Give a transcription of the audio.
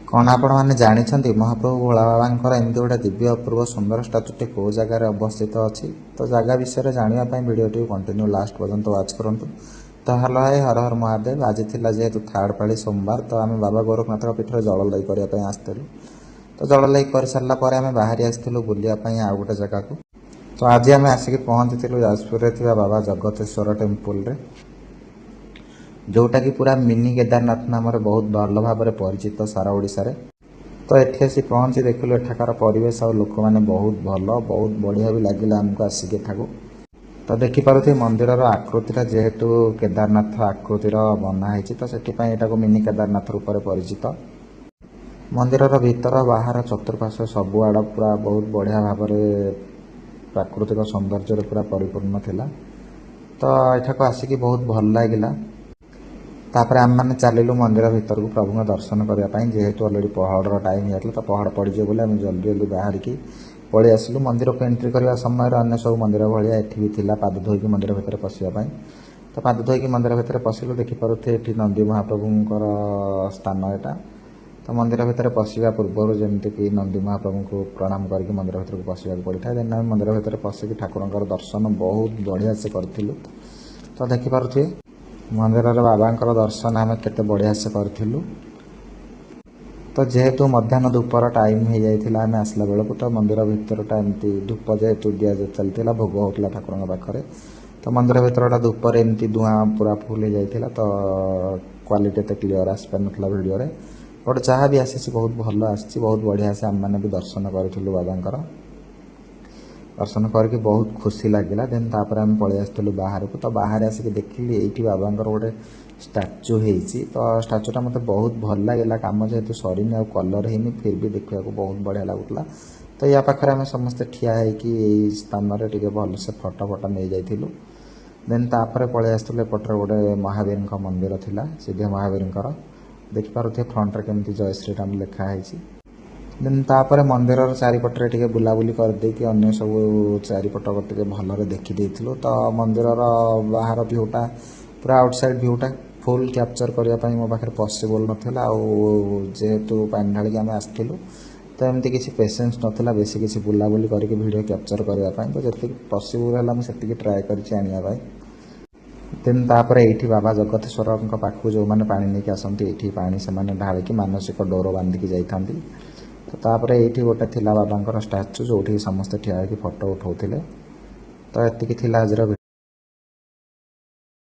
कौन आपण मैंने जानते महाप्रभु भोला बाबा एमती गोटे दिव्य अपूर्व सुंदर स्टाचुटे कौ जगार अवस्थित अच्छी तो जगह विषय जानापी भिडियो कंटिन्यू लास्ट पर्यंत वाच करूँ। तो हेलो हाय हर हर महादेव। आज थी जेहेतु थर्ड पाली सोमवार तो आम बाबा गोरखनाथ पीठर जललाई करने आसलु। तो जललाई कर सारापर आम बाहरी आसलु बुलापाई आउ गोटे जगह को। तो आज आम आसिक पहुँची जाजपुर थी बाबा जगतेश्वर टेम्पल रे जोटा कि पूरा मिनी केदारनाथ नाम बहुत भल भाव परिचित सारा ओडिशा रे। तो एठी आसी पहुँची देखिलु एठाकार परिवेश और लोक मैंने बहुत भल बहुत बढ़िया भी लगे आमको आसिक एठाकू। तो देखिपे मंदिर आकृति जेहेतु केदारनाथ आकृतिर बनाई तो से मिनी केदारनाथ रूप में परिचित। मंदिर भीतर बाहर चतुर्पार्श्व सबुआड़ पूरा बहुत बढ़िया भाव प्राकृतिक सौंदर्य पूरा परिपूर्ण थिला। तो एठाक आसिक बहुत भल लगिला। तापर आम मैंने चलू मंदिर भीतर को प्रभु का दर्शन करने जेहेतु अलरेडी पहाड़ टाइम होता तो पहाड़ पड़जे बोले आम जल्दी जल्दी बाहर की पलि आसलु। मंदिर को एंट्री करने समय अन्य सब मंदिर भाया एठी भी थिला पाद धोईकी मंदिर भीतर पशिया। तो पाद धोईकी मंदिर भीतर पशिलु देखिपे ये नंदी महाप्रभुंकर स्थान एटा। तो मंदिर भीतर पशिया पूर्व जमीक नंदी महाप्रभु को प्रणाम करके मंदिर भीतर को पशिया पड़ता है। देन आम मंदिर भीतर पशिकी ठाकुर दर्शन बहुत बढ़िया से करूँ। तो देखिपे मंदिर बाबा दर्शन आम केते बढ़िया से करूँ। तो जेहेतु मध्याह्न धूपर टाइम हो जाता आम आसला बेलू तो मंदिर भीतरटा एमती धूप जेहेतु दिया चलता भोग होता ठाकुर पाखे। तो मंदिर भीतरटा धूपर एमती धूआं पूरा फुल हो जाता तो क्वालिटी एत क्लीयर आसपार ना भिडियो बट जहाँ भी आसी बहुत भल आसी बहुत बढ़िया से आम मैंने भी दर्शन करूँ बाबा दर्शन करके बहुत खुशी लगे। देन तापर आम पलि आसलु बाहर को। तो बाहर आसिक देखिली ये बाबा गोटे स्टाचू होती तो स्टाचूटा मतलब बहुत भल लगे कम जेहेतु सरीनी आ कलर है फिर भी देखा बहुत बढ़िया लगुला। तो या पाखे आम समस्ते ठिया होगी स्थान टे भल से फटो फटो नहीं जाइलु। देन तापर पलि आसलु एपटे गोटे महावीर मंदिर थिला सिद्ध महावीर देखिपे फ्रंट केमती जय श्रीराम लिखाई। देन तापर मंदिर चारिपटे टे बुलाबुली करदे कि अन्य सब चारिपट टे भलरे देखी। तो मंदिर बाहर भ्यूटा पूरा आउटसाइड भ्यूटा फुल कैप्चर करने मो पाखे पॉसिबल नाला। जेहेतु पानी ढाली आम आसलु तो एमती किसी पेसेंस नाला बेसी किसी बुलाबुली करके वीडियो कैप्चर करने। तो जी पॉसिबल है मुझे ट्राए कर। देन तापर ये बाबा जगतेश्वर पाखु जो मैंने पानी नहीं आसती ये पानी से ढालिकी मानसिक डोर बांधिकी जाती। तो तापर ये गोटे थिला बाबा स्टाचू जो समस्ते ठिया होकर फटो उठाते। तो ये आज